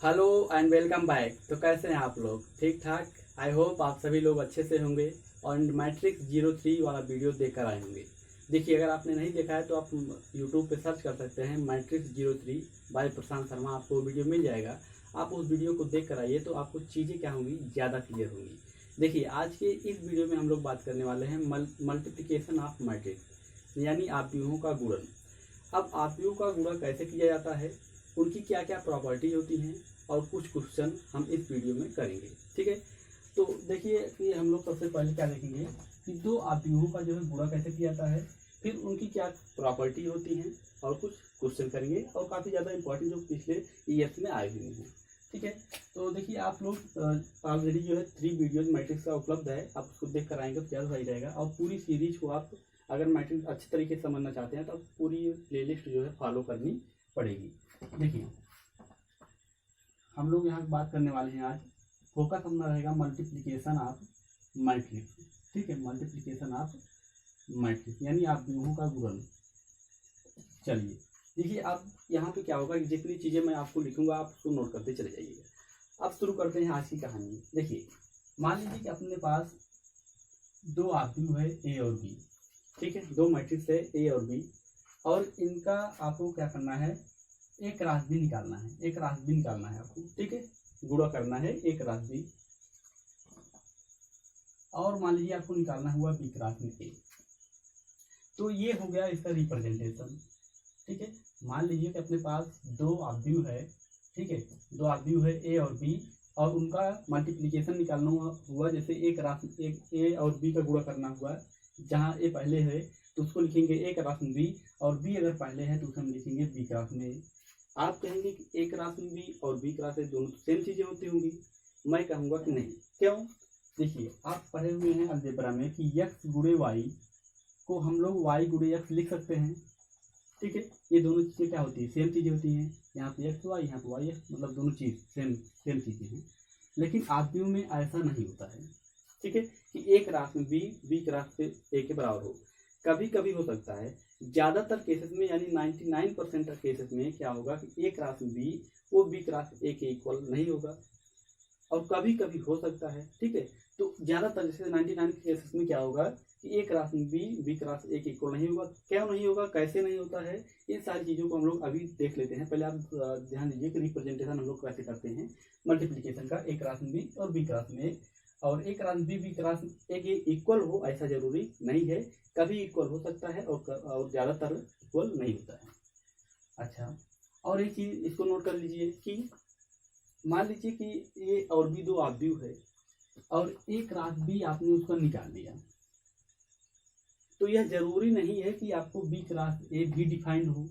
Hello and welcome back. तो कैसे हैं आप लोग? ठीक ठाक। आई होप आप सभी लोग अच्छे से होंगे और मैट्रिक्स 03 वाला वीडियो देखकर आए होंगे। देखिए, अगर आपने नहीं देखा है तो आप यूट्यूब पे सर्च कर सकते हैं मैट्रिक्स 03 बाय प्रशांत शर्मा, आपको वीडियो मिल जाएगा। आप उस वीडियो को देख कर आइए तो आपको चीज़ें क्या होंगी, ज़्यादा क्लियर होंगी। देखिए, आज के इस वीडियो में हम लोग बात करने वाले हैं मल्टीप्लिकेशन ऑफ मैट्रिक्स, यानी आव्यूहों का गुणन। अब आव्यूहों का गुणा कैसे किया जाता है, उनकी क्या क्या प्रॉपर्टीज होती हैं, और कुछ क्वेश्चन हम इस वीडियो में करेंगे। ठीक है, तो देखिए कि हम लोग सबसे पहले क्या देखेंगे कि दो आव्यूहों का जो है गुणा कैसे किया जाता है, फिर उनकी क्या प्रॉपर्टी होती हैं, और कुछ क्वेश्चन करेंगे और काफ़ी ज़्यादा इंपॉर्टेंट जो पिछले ईयर्स में आए हुए हैं। ठीक है, तो देखिए आप लोग ऑलरेडी जो है 3 वीडियोज मैट्रिक्स का उपलब्ध है, आप उसको देख कर आएंगे तो ज़्यादा सही रहेगा। और पूरी सीरीज को आप अगर मैट्रिक्स अच्छे तरीके से समझना चाहते हैं तो पूरी प्लेलिस्ट जो है फॉलो करनी पड़ेगी। देखिए, हम लोग यहाँ बात करने वाले हैं, आज फोकस अपना रहेगा मल्टीप्लिकेशन ऑफ मैट्रिक्स। ठीक है, मल्टीप्लिकेशन ऑफ मैट्रिक्स यानी आव्यूहों का गुणन। चलिए देखिए, अब यहाँ पे क्या होगा कि जितनी चीज़ें मैं आपको लिखूंगा आप उसको नोट करते चले जाइएगा। अब शुरू करते हैं आज की कहानी। देखिए, मान लीजिए कि अपने पास दो आव्यूह है ए और बी। ठीक है, दो मैट्रिक्स है ए और बी, और इनका आपको क्या करना है, एक राशि भी निकालना है। एक राशि भी निकालना है आपको। ठीक है, गुणा करना है एक राशि भी, और मान लीजिए आपको निकालना हुआ बी क्रॉस में ए। तो ये हो गया इसका रिप्रेजेंटेशन। ठीक है, मान लीजिए कि अपने पास दो आव्यूह है। ठीक है, दो आव्यूह है ए और बी, और उनका मल्टीप्लिकेशन निकालना हुआ जैसे एक राशि एक ए और बी का गुणा करना हुआ। जहाँ ए पहले है तो उसको लिखेंगे ए क्रॉस में बी, और बी अगर पहले है तो उसे हम लिखेंगे बी क्रॉस में ए। आप कहेंगे कि ए क्रॉस में बी और बी क्रॉस ए दोनों सेम चीजें होती होंगी। मैं कहूंगा कि नहीं। क्यों? देखिए, आप पढ़े हुए हैं अलजेब्रा में कि x गुणे वाई को हम लोग y गुणे x लिख सकते हैं। ठीक है, ये दोनों चीजें क्या होती है, सेम चीजें होती हैं। यहाँ पे एक्स वाई, यहाँ पे वाई एक्स, मतलब दोनों चीज सेम चीजें हैं। लेकिन आव्यूह में ऐसा नहीं होता है। ठीक है, कि एक राशि में बी क्रॉस पे ए के बराबर हो। कभी कभी हो सकता है, ज्यादातर केसेस में यानी 99% केसेस में क्या होगा कि एक राशि बी वो बी क्रॉस ए के इक्वल नहीं होगा, और कभी कभी हो सकता है। ठीक है, तो ज्यादातर जैसे 99 केसेस में क्या होगा कि एक राशि बी क्रॉस ए के इक्वल नहीं होगा। क्यों नहीं होगा, कैसे नहीं होता है, इन सारी चीजों को हम लोग अभी देख लेते हैं। पहले आप ध्यान दीजिए कि रिप्रेजेंटेशन हम लोग कैसे करते हैं मल्टीप्लिकेशन का, एक राशि बी और बी क्रॉस में। और एक राशि बी क्रॉस ए के इक्वल हो ऐसा जरूरी नहीं है, कभी इक्वल हो सकता है और ज्यादातर इक्वल नहीं होता है। अच्छा, और एक चीज इसको नोट कर लीजिए कि मान लीजिए कि ए और बी दो आव्यूह है, और एक राशि बी आपने उसका निकाल लिया, तो यह जरूरी नहीं है कि आपको बी क्रॉस ए भी डिफाइंड हो।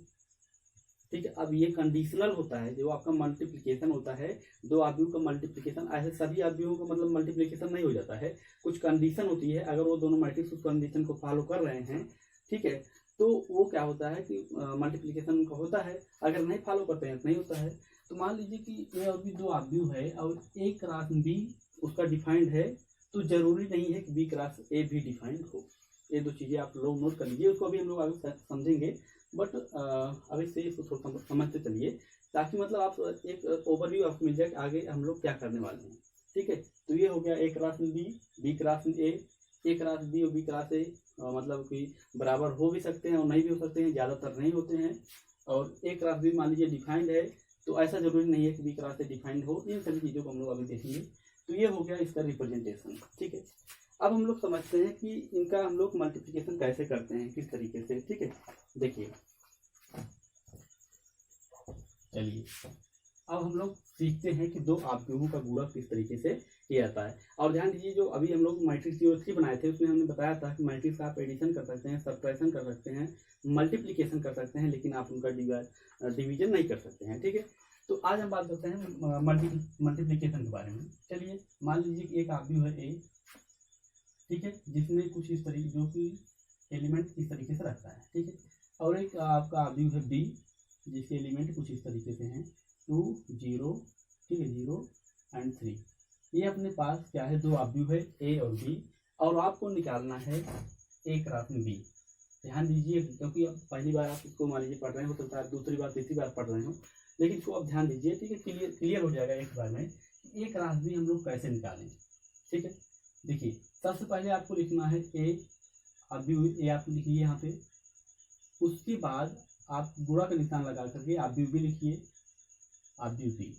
ठीक है, अब ये कंडीशनल होता है। जो आपका मल्टीप्लिकेशन होता है, दो आव्यूह का मल्टीप्लिकेशन, ऐसे सभी आव्यूहों का मतलब मल्टीप्लिकेशन नहीं हो जाता है। कुछ कंडीशन होती है, अगर वो दोनों मैट्रिक्स उस कंडीशन को फॉलो कर रहे हैं, ठीक है, तो वो क्या होता है कि मल्टीप्लिकेशन उनका होता है। अगर नहीं फॉलो करते हैं तो नहीं होता है। तो मान लीजिए कि ए और बी दो आव्यूह है, और ए क्रॉस बी उसका डिफाइंड है, तो जरूरी नहीं है कि बी क्रॉस ए भी डिफाइंड हो। ये दो चीजें आप लोग नोट कर लीजिए, उसको अभी हम लोग आगे समझेंगे। बट अभी से इसको थोड़ा समझते चलिए, ताकि मतलब आप एक ओवरव्यू आपको मिल जाए कि आगे हम लोग क्या करने वाले हैं। ठीक है, तो ये हो गया ए क्रॉस में बी क्रॉस में ए क्रॉस बी और बी क्रॉस ए, मतलब कि बराबर हो भी सकते हैं और नहीं भी हो सकते हैं, ज्यादातर नहीं होते हैं। और ए क्रॉस बी मान लीजिए डिफाइंड है, तो ऐसा जरूरी नहीं है कि बी क्रॉस ए डिफाइंड हो। इन सभी चीजों को हम लोग अभी देखेंगे। तो ये हो गया इसका रिप्रेजेंटेशन। ठीक है, अब हम लोग समझते हैं कि इनका हम लोग मल्टीप्लिकेशन कैसे करते हैं, किस तरीके से। ठीक है, देखिए, चलिए अब हम लोग सीखते हैं कि दो आव्यूहों का गुणा किस तरीके से किया जाता है। और ध्यान दीजिए, जो अभी हम लोग मैट्रिक्स 03 बनाए थे उसमें हमने बताया था कि मैट्रिक्स आप एडिशन कर सकते हैं, सब्ट्रैक्शन कर सकते हैं, मल्टीप्लिकेशन कर सकते हैं, लेकिन आप उनका डिवीजन नहीं कर सकते हैं। ठीक है, तो आज हम बात करते हैं मल्टीप्लिकेशन के बारे में। चलिए, मान लीजिए कि एक आव्यूह है ए, ठीक है, जिसमें कुछ इस तरीके जो कि एलिमेंट इस तरीके से रखता है। ठीक है, और एक आपका आव्यूह है बी, जिसके एलिमेंट कुछ इस तरीके से हैं 2 0। ठीक है, 0 एंड 3। ये अपने पास क्या है, दो आव्यूह है ए और बी, और आपको निकालना है ए क्रॉस में बी। ध्यान दीजिए, क्योंकि अब पहली बार आप इसको मान लीजिए पढ़ रहे हो, हो सकता है दूसरी बार तीसरी बार पढ़ रहे हो, लेकिन इसको आप ध्यान दीजिए, ठीक है, क्लियर हो जाएगा एक बार में ए क्रॉस बी हम लोग कैसे निकालें। ठीक है, देखिए सबसे पहले आपको लिखना है ए, आप भी ए आप लिखिए यहाँ पे, उसके बाद आप गुणा का निशान लगा करके आप भी लिखिए, आप भी।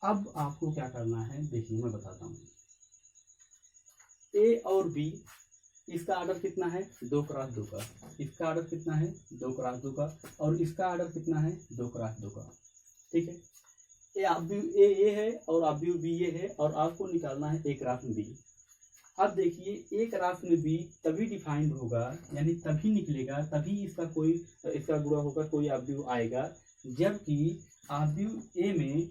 अब आपको क्या करना है देखिए मैं बताता हूँ, ए और बी इसका ऑर्डर कितना है 2 क्रॉस 2 का, इसका ऑर्डर कितना है 2 क्रॉस 2 का, और इसका ऑर्डर कितना है 2 क्रॉस 2 का। ठीक है, ए आप भी ए है और आप भी ये है, और आपको निकालना है ए क्रॉस में बी। अब देखिए ए क्रॉस में बी तभी डिफाइंड होगा, यानी तभी निकलेगा, तभी इसका गुणा होगा, कोई आप भी आएगा, जबकि आप भी ए में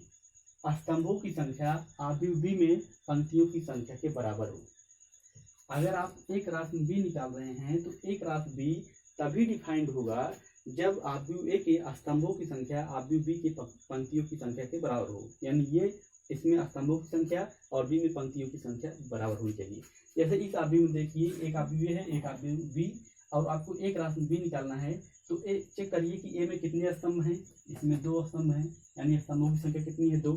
स्तंभों की संख्या आप भी बी में पंक्तियों की संख्या के बराबर हो। अगर आप एक राशि बी निकाल रहे हैं तो एक राशि बी तभी डिफाइंड होगा जब आप भी ए के स्तंभों की संख्या आप भी बी की पंक्तियों की संख्या के बराबर हो, यानी ये इसमें स्तंभों की संख्या और बी में पंक्तियों की संख्या बराबर होनी चाहिए। जैसे इस आबी में देखिए एक आबी ए है, एक आबी बी, और आपको एक राशि बी निकालना है तो ए चेक करिए कि ए में कितने स्तंभ हैं, इसमें 2 स्तंभ हैं, यानी स्तंभों की संख्या कितनी है 2।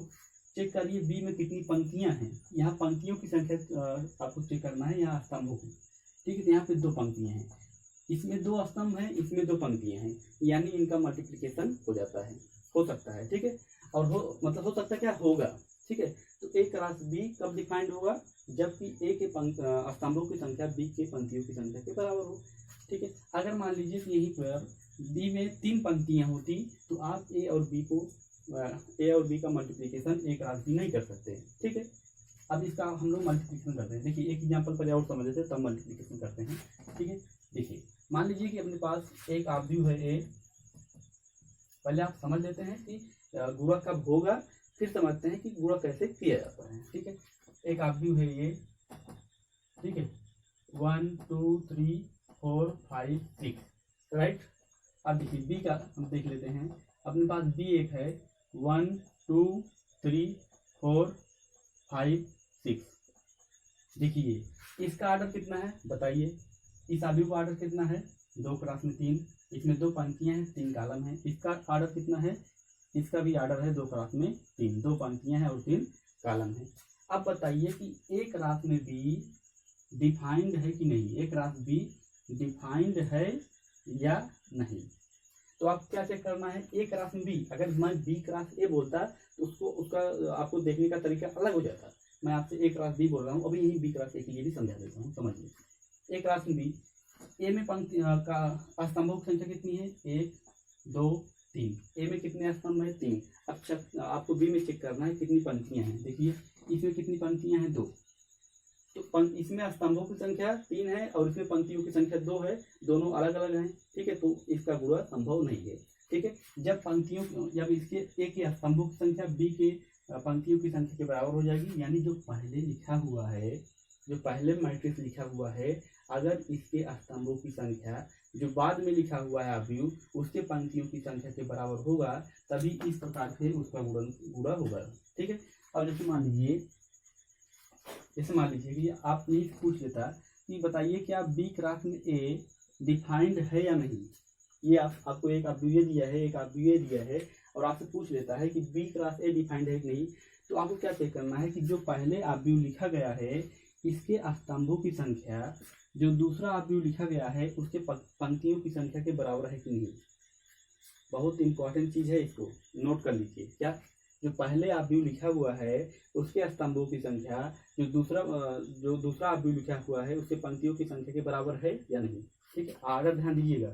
चेक करिए बी में कितनी पंक्तियां हैं, यहाँ पंक्तियों की संख्या आपको चेक करना है, यहाँ स्तंभों की। ठीक है, तो यहाँ पे 2 पंक्तियां हैं, इसमें 2 स्तंभ हैं, इसमें 2 पंक्तियां हैं, यानी इनका मल्टीप्लिकेशन हो जाता है, हो सकता है। ठीक है, और मतलब हो सकता है क्या होगा। ठीक है, तो एक राशि बी कब डिफाइंड होगा, जबकि ए के स्तंभों की संख्या बी के पंक्तियों की संख्या के बराबर हो। ठीक है, अगर मान लीजिए कि यहीं पर बी में 3 पंक्तियां होती तो आप ए और बी का मल्टीप्लिकेशन एक राशि नहीं कर सकते। ठीक है, अब इसका हम लोग मल्टीप्लिकेशन करते हैं। देखिए एक एग्जांपल पर और समझ लेते हैं तब मल्टीप्लिकेशन करते हैं। ठीक है, देखिए मान लीजिए कि अपने पास एक आव्यूह है ए, पहले आप समझ लेते हैं कि गुणा कब होगा, फिर समझते हैं कि गुणा कैसे किया जाता है। ठीक है, एक आव्यूह है ये, ठीक है, 1 2 3 4 5 6, राइट। अब देखिए बी का हम देख लेते हैं, अपने पास बी एक है 1 2 3 4 5 6। देखिए इसका ऑर्डर कितना है बताइए, इस आव्यूह का ऑर्डर कितना है 2 क्रॉस में 3, इसमें 2 पंक्तियां हैं 3 कॉलम है। इसका ऑर्डर कितना है, इसका भी ऑर्डर है 2 क्रॉस में 3, 2 पंक्तियां हैं और 3 कॉलम है। अब बताइए कि एक राशि में बी डिफाइंड है कि नहीं, एक राशि बी डिफाइंड है या नहीं। तो आप क्या चेक करना है, एक राशि में बी, अगर मैं बी क्रॉस ए बोलता तो उसका आपको देखने का तरीका अलग हो जाता। मैं आपसे एक राशि बी बोल रहा हूँ, अभी यही बी क्रॉस ए के लिए भी समझा देता हूँ, समझिए। एक राशि में बी, ए में पंक्ति का स्तंभों की संख्या कितनी है 1 2 3, ए में कितने स्तंभ है 3। अब आपको बी में चेक करना है कितनी पंक्तियां हैं। देखिए इसमें कितनी पंक्तियां हैं 2, तो इसमें स्तंभों की संख्या 3 है और इसमें पंक्तियों की संख्या 2 है, दोनों अलग अलग हैं। ठीक है, तो इसका गुणा संभव नहीं है। ठीक है, जब इसके ए के स्तंभों की संख्या बी के पंक्तियों की संख्या के बराबर हो जाएगी, यानी जो पहले लिखा हुआ है, जो पहले मैट्रिक्स लिखा हुआ है, अगर इसके स्तंभों की संख्या जो बाद में लिखा हुआ है आव्यूह उसके पंक्तियों की संख्या के बराबर होगा, तभी इस प्रकार से उसका गुणा होगा। ठीक है, और जैसे मान लीजिए कि आपने पूछ लेता कि बताइए क्या बी क्रॉस में ए डिफाइंड है या नहीं। ये आपको एक आव्यूह दिया है, एक आव्यूह दिया है, और आपसे पूछ लेता है कि बी क्रॉस ए डिफाइंड है कि नहीं। तो आपको क्या चेक करना है कि जो पहले आव्यूह लिखा गया है इसके स्तंभों की संख्या जो दूसरा आव्यूह लिखा गया है उसके पंक्तियों की संख्या के बराबर है कि नहीं। बहुत इंपॉर्टेंट चीज है, इसको नोट कर लीजिए। क्या, जो पहले आव्यूह लिखा हुआ है उसके स्तंभों की संख्या जो दूसरा आव्यूह लिखा हुआ है उसके पंक्तियों की संख्या के बराबर है या नहीं। ठीक है, आगे ध्यान दीजिएगा,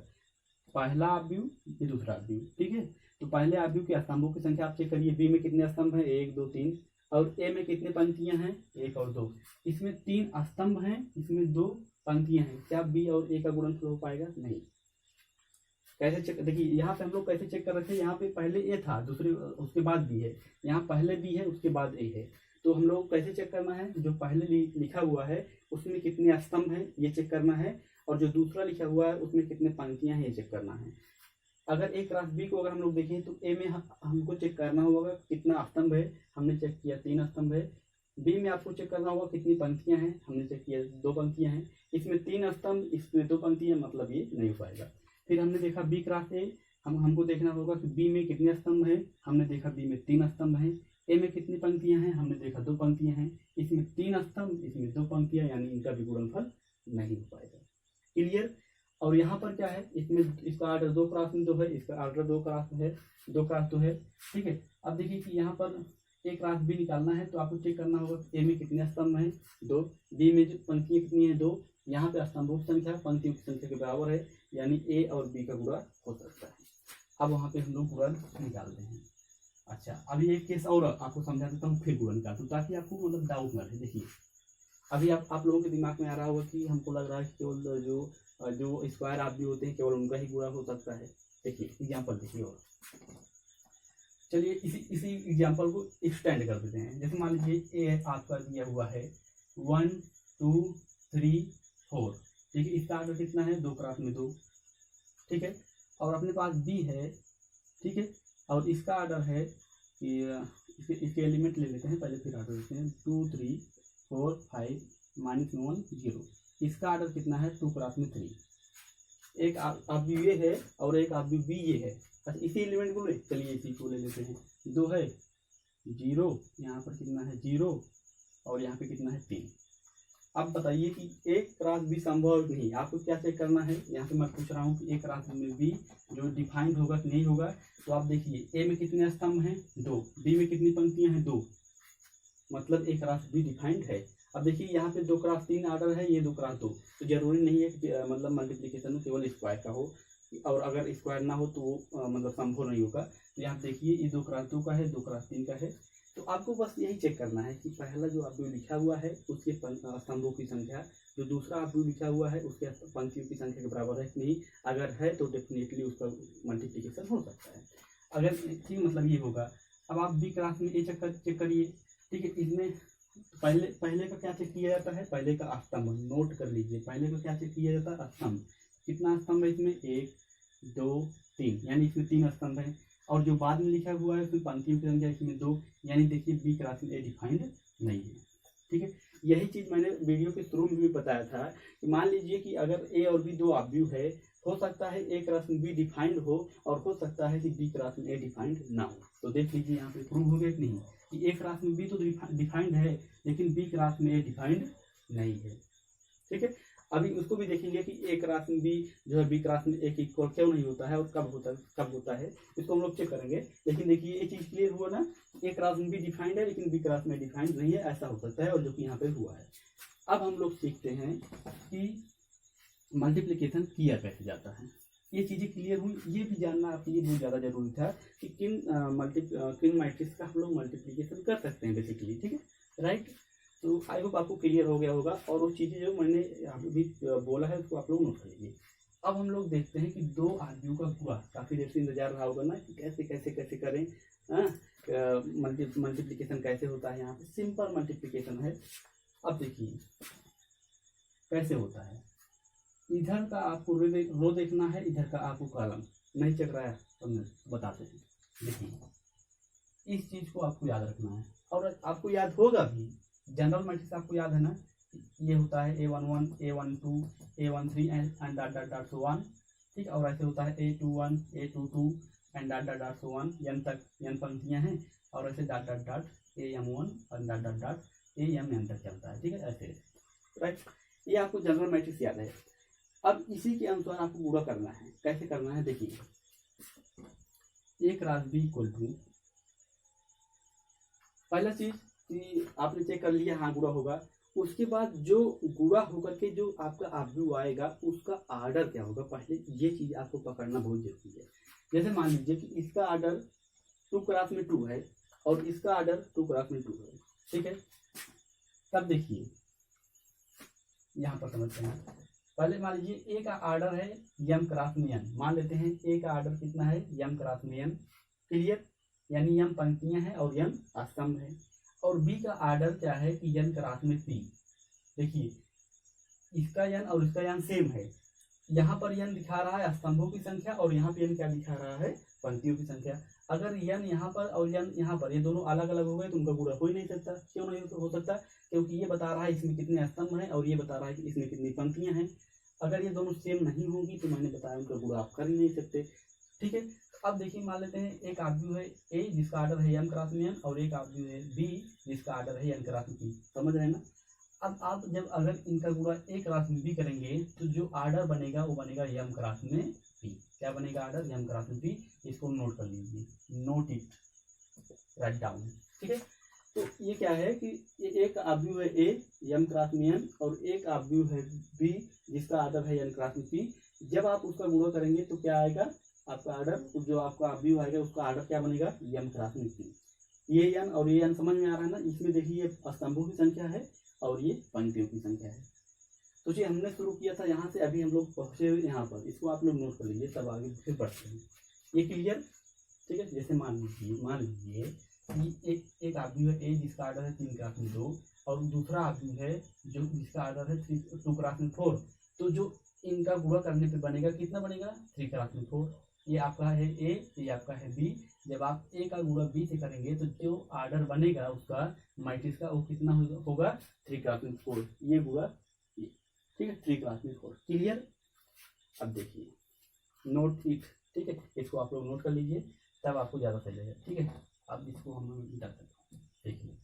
पहला आव्यूह ये दूसरा आव्यूह। ठीक है, तो पहले आव्यूह के स्तंभों की संख्या आप चेक करिए, बी में कितने स्तंभ है 1 2 3, और ए में कितने पंक्तियां हैं 1 और 2। इसमें 3 स्तंभ हैं, इसमें 2 पंक्तियां हैं। क्या बी और ए का गुणनफल हो पाएगा, नहीं। कैसे चेक, देखिए यहाँ पे हम लोग कैसे चेक कर रहे थे, यहाँ पे पहले ए था, दूसरे उसके बाद बी है, यहाँ पहले बी है उसके बाद ए है। तो हम लोग कैसे चेक करना है, जो पहले लिखा हुआ है उसमें कितने स्तंभ हैं ये चेक करना है, और जो दूसरा लिखा हुआ है उसमें कितने पंक्तियां हैं ये चेक करना है। अगर एक राशि बी को अगर हम लोग देखें तो ए में हमको चेक करना होगा कितना स्तंभ है, हमने चेक किया 3 स्तंभ है। बी में आपको चेक करना होगा कितनी पंक्तियां हैं, हमने चेक किया 2 पंक्तियां हैं। इसमें 3 स्तंभ, इसमें 2 पंक्तियां, मतलब ये नहीं हो पाएगा। फिर हमने देखा बी क्रॉस ए, हमको देखना होगा कि बी में कितने स्तंभ हैं, हमने देखा बी में 3 स्तंभ हैं। ए में कितनी पंक्तियां हैं, हमने देखा 2 पंक्तियां हैं। इसमें 3 स्तंभ, इसमें 2 पंक्तियां, यानी इनका भी गुणनफल नहीं हो पाएगा। क्लियर। और यहाँ पर क्या है, इसमें इसका आर्डर 2 क्रॉस में 2 है, इसका आर्डर 2 क्रॉस है, 2 क्रॉस 2 है। ठीक है। अब देखिए कि यहाँ पर ए क्रॉस बी निकालना है, तो आपको चेक करना होगा ए में कितने स्तंभ हैं, 2, बी में जो पंक्तियां कितनी है, 2, यहाँ पे स्तंभों की संख्या पंक्तियों की संख्या के बराबर है, यानी ए और बी का गुणा हो सकता है। अब वहाँ पे हम लोग गुणन निकालते हैं। अच्छा, अभी एक केस और आपको समझा देता हूँ, फिर गुणा निकालता हूँ, ताकि आपको मतलब डाउट ना रहे। देखिए अभी आप लोगों के दिमाग में आ रहा होगा कि हमको लग रहा है कि केवल जो स्क्वायर आप भी होते हैं केवल उनका ही गुणा हो सकता है। देखिए एग्जाम्पल देखिए, और चलिए इसी एग्जाम्पल को एक्सटेंड कर देते हैं। जैसे मान लीजिए ए आपका दिया हुआ है 1 2 3 4, ठीक है। इसका आर्डर कितना है, 2 क्रॉस में 2, ठीक है। और अपने पास बी है, ठीक है, और इसका आर्डर है कि इसके एलिमेंट ले लेते हैं पहले, फिर आर्डर देते हैं 2 3 4 5 -1 0। इसका आर्डर कितना है, 2 क्रॉस में 3। एक आप भी ये है और एक आप भी ये है। अच्छा, इसी एलिमेंट को ले, चलिए इसी को ले लेते हैं। 2 है 0, यहाँ पर कितना है 0, और यहाँ पे कितना है 3। अब बताइए कि एक क्रॉस बी संभव नहीं, आपको क्या चेक करना है। यहाँ पे मैं पूछ रहा हूँ कि एक क्रॉस में बी जो डिफाइंड होगा कि नहीं होगा। तो आप देखिए ए में कितने स्तंभ हैं, 2, बी में कितनी पंक्तियां हैं, 2, मतलब एक क्रॉस बी डिफाइंड है। अब देखिए यहाँ पे 2 क्रॉस 3 आर्डर है, ये 2 क्रॉस 2, तो जरूरी नहीं है कि मतलब मल्टीप्लीकेशन केवल स्क्वायर का हो, और अगर स्क्वायर ना हो तो वो मतलब संभव नहीं होगा। तो यहाँ देखिए ये 2 क्रॉस 2 का है, 2 क्रॉस 3 का है। तो आपको बस यही चेक करना है कि पहला जो आप लिखा हुआ है उसके स्तंभों की संख्या, जो दूसरा आप लिखा हुआ है उसके पंक्तियों की संख्या के बराबर है कि नहीं। अगर है तो डेफिनेटली उसका मल्टीप्लिकेशन हो सकता है। अगर ठीक मतलब ये होगा। अब आप बी क्लास में ये चेक करिए, ठीक है। इसमें पहले का क्या चेक किया जाता है, पहले का स्तंभ नोट कर लीजिए। पहले का क्या चेक किया जाता है, स्तंभ। कितना स्तंभ है इसमें, 1 2 3, यानी इसमें 3 स्तंभ है। और जो बाद में लिखा हुआ है उसमें पंक्तियों की संख्या इसमें 2, यानी देखिए बी क्लास में ए डिफाइंड नहीं है, ठीक है। यही चीज मैंने वीडियो के शुरू में भी बताया था कि मान लीजिए कि अगर ए और बी 2 ऑब्जेक्ट है, हो सकता है ए क्लास में बी डिफाइंड हो, और हो सकता है कि बी क्लास में ए डिफाइंड ना हो। तो देख लीजिए यहाँ पे प्रूव हो गया कि नहीं कि ए क्लास में बी तो डिफाइंड है, लेकिन बी क्लास में ए डिफाइंड नहीं है, ठीक है। अभी उसको भी देखेंगे कि ए क्लास में बी जो है बी क्लास में ए की इक्वल क्यों नहीं होता है, और कब होता है, इसको हम लोग चेक करेंगे। लेकिन देखिए ये चीज क्लियर हुआ ना, ए क्लास में बी डिफाइंड है लेकिन बी क्लास में डिफाइंड नहीं है, ऐसा हो सकता है, और जो कि यहाँ पे हुआ है। अब हम लोग सीखते हैं कि मल्टीप्लीकेशन किया कैसे जाता है। ये चीजें क्लियर हुई, ये भी जानना आपके लिए बहुत ज्यादा जरूरी था कि किन मैट्रिक्स का हम लोग मल्टीप्लीकेशन कर सकते हैं बेसिकली, ठीक है, राइट। तो आई होप आपको क्लियर हो गया होगा, और वो चीज़ें जो मैंने अभी बोला है उसको आप लोग नोट कर लीजिए। अब हम लोग देखते हैं कि 2 आदमियों का गुणा, काफ़ी देर से इंतजार रहा होगा ना कि कैसे करें, मल्टीप्लिकेशन कैसे होता है। यहाँ पे सिंपल मल्टीप्लिकेशन है। अब देखिए कैसे होता है, इधर का आपको रो देखना है, इधर का आपको कॉलम नहीं चल रहा है तो बताते हैं। देखिए इस चीज़ को आपको याद रखना है, और आपको याद होगा भी। जनरल मैट्रिक्स आपको याद है ना, ये होता है A11 A12 A13 and dot so on, ठीक। और ऐसे होता है A21 A22 and dot so on, n तक n पंक्तियां हैं, और ऐसे डॉट AM1 और डॉट AM तक चलता है, ठीक है, ऐसे, राइट। ये आपको जनरल मैट्रिक्स याद है। अब इसी के अनुसार आपको गुणा करना है। कैसे करना है, देखिए A cross B equal to, पहला चीज आपने चेक कर लिया, हाँ गुणा होगा। उसके बाद जो गुणा होकर के जो आपका आव्यूह आएगा उसका आर्डर क्या होगा, पहले ये चीज आपको पकड़ना बहुत जरूरी है। जैसे मान लीजिए कि इसका आर्डर 2 क्रॉस में 2 है और इसका आर्डर 2 क्रॉस में 2 है, ठीक है। तब देखिए यहाँ पर समझते हैं। पहले मान लीजिए ए का आर्डर है m क्रॉस में n, मान लेते हैं ए का आर्डर कितना है m क्रॉस में n, क्लियर, यानी m पंक्तियां हैं और m स्तंभ है। और बी का आर्डर क्या है कि n क्रॉस में 3। देखिए इसका n और इसका n सेम है, यहाँ पर n दिखा रहा है स्तंभों की संख्या, और यहाँ पे n क्या दिखा रहा है, पंक्तियों की संख्या। अगर n यहाँ पर और n यहाँ पर, ये दोनों अलग अलग हो गए तो उनका गुणा हो ही नहीं सकता। क्यों नहीं हो सकता, क्योंकि ये बता रहा है इसमें कितने स्तंभ हैं और ये बता रहा है कि इसमें कितनी पंक्तियां हैं। अगर ये दोनों सेम नहीं होंगी तो मैंने बताया उनका गुणा आप कर ही नहीं सकते। ठीक है। अब देखिए मान लेते हैं एक आव्यूह है ए जिसका आर्डर है m क्रॉस में n और एक आव्यूह है b जिसका आर्डर है n क्रॉस में p, समझ रहे हैं ना। अब आप जब अगर इनका गुणा a क्रॉस में b करेंगे तो जो आर्डर बनेगा वो बनेगा m क्रॉस में p। क्या बनेगा आर्डर? m क्रॉस में p। इसको नोट कर लीजिए, नोट इट, राइट डाउन। ठीक है, तो ये क्या है कि ये एक आव्यूह है a m क्रॉस में n और एक आव्यूह है b जिसका आर्डर है n क्रॉस में p। जब आप उसका गुणा करेंगे तो क्या आएगा आपका आर्डर, जो आपका आव्यूह आएगा उसका आर्डर क्या बनेगा? m क्रॉस में p। ये n और ये n समझ में आ रहा है ना। इसमें देखिए ये स्तंभों की संख्या है और ये पंक्तियों की संख्या है। तो जी हमने शुरू किया था यहाँ से, अभी हम लोग पहुंचे यहाँ पर, इसको आप लोग नोट कर लीजिए, तब आगे फिर बढ़ते हैं। ये क्लियर? ठीक है, जैसे मान लीजिए कि एक आव्यूह है ए जिसका आर्डर है 3 क्रॉस में 2 और दूसरा आव्यूह है जो जिसका आर्डर है 2 क्रॉस में 4। तो जो इनका गुणा करने पे बनेगा कितना बनेगा? 3 क्रॉस में 4। ये आपका है ए, ये आपका है बी। जब आप ए का गुणा बी से करेंगे तो जो आर्डर बनेगा उसका मैट्रिक्स का वो कितना होगा? 3 क्रॉस में 4। ये गुणा, ठीक है, 3 क्रॉस में 4। क्लियर? अब देखिए नोट इट, ठीक है, इसको आप लोग नोट कर लीजिए तब आपको ज्यादा सही लगेगा। ठीक है, अब इसको हम मिटा सकते हैं। देखिए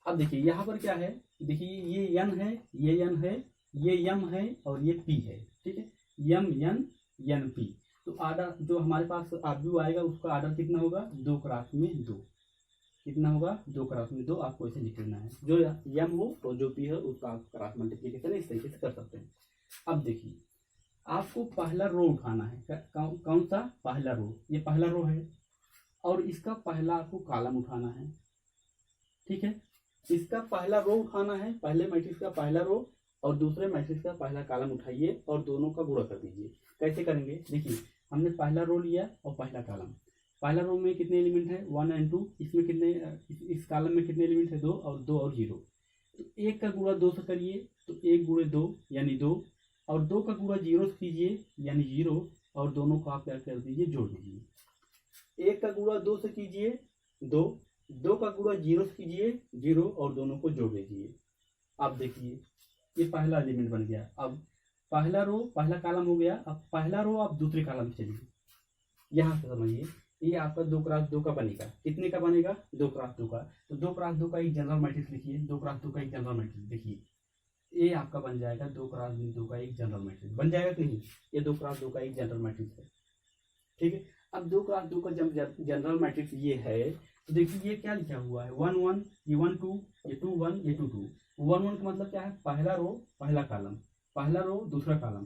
अब देखिए यहाँ पर क्या है, देखिए ये n है, ये n है, ये m है और ये p है। ठीक है, m n n p। तो आर्डर जो हमारे पास आव्यूह आएगा उसका आर्डर कितना होगा? 2 क्रॉस में 2। कितना होगा? 2 क्रॉस में 2। आपको ऐसे लिख लेना है, जो m हो और जो p है उसका आप क्रॉस मल्टीप्लिकेशन इस तरीके से कर सकते हैं। अब देखिए आपको पहला रो उठाना है। कौन सा? पहला रो। ये पहला रो है और इसका पहला आपको कॉलम उठाना है। ठीक है, इसका पहला रो उठाना है, पहले मैट्रिक्स का पहला रो और दूसरे मैट्रिक्स का पहला कॉलम उठाइए और दोनों का गुणा कर दीजिए। कैसे करेंगे? देखिए हमने पहला रो लिया और पहला कॉलम। पहला रो में कितने एलिमेंट है? 1 और 2। इसमें कितने, इस कॉलम में कितने एलिमेंट है? 2 और 2 और 0। तो 1 का गुणा 2 से करिए तो 1 गुणे 2 यानी 2 और 2 का गुणा 0 से कीजिए यानी 0 और दोनों को आप क्या कर दीजिए? जोड़ दीजिए। 1 का गुणा 2 से कीजिए 2, 2 का गुणा 0 से कीजिए 0 और दोनों को जोड़ दीजिए। अब देखिए ये पहला एलिमेंट बन गया। अब पहला रो पहला कॉलम हो गया। अब पहला रो आप दूसरे कॉलम से चलिए, यहाँ से समझिए ये आपका 2 क्रॉस 2 का बनेगा। कितने का बनेगा? 2 क्रॉस 2 का। तो 2 क्रॉस 2 का एक जनरल मैट्रिक्स लिखिए, 2 क्रॉस 2 का एक जनरल मैट्रिक्स देखिए, ये आपका बन जाएगा 2 क्रॉस 2 का एक जनरल मैट्रिक्स बन जाएगा कि नहीं? ये 2 क्रॉस 2 का एक जनरल मैट्रिक्स है। ठीक है, अब 2 क्रॉस 2 का जब जनरल मैट्रिक्स ये है तो देखिए ये क्या लिखा हुआ है? 1 1, ये 1 2, ये 2 1, ये 2 2। 1 1 का मतलब क्या है? पहला रो पहला कॉलम, पहला रो दूसरा कॉलम,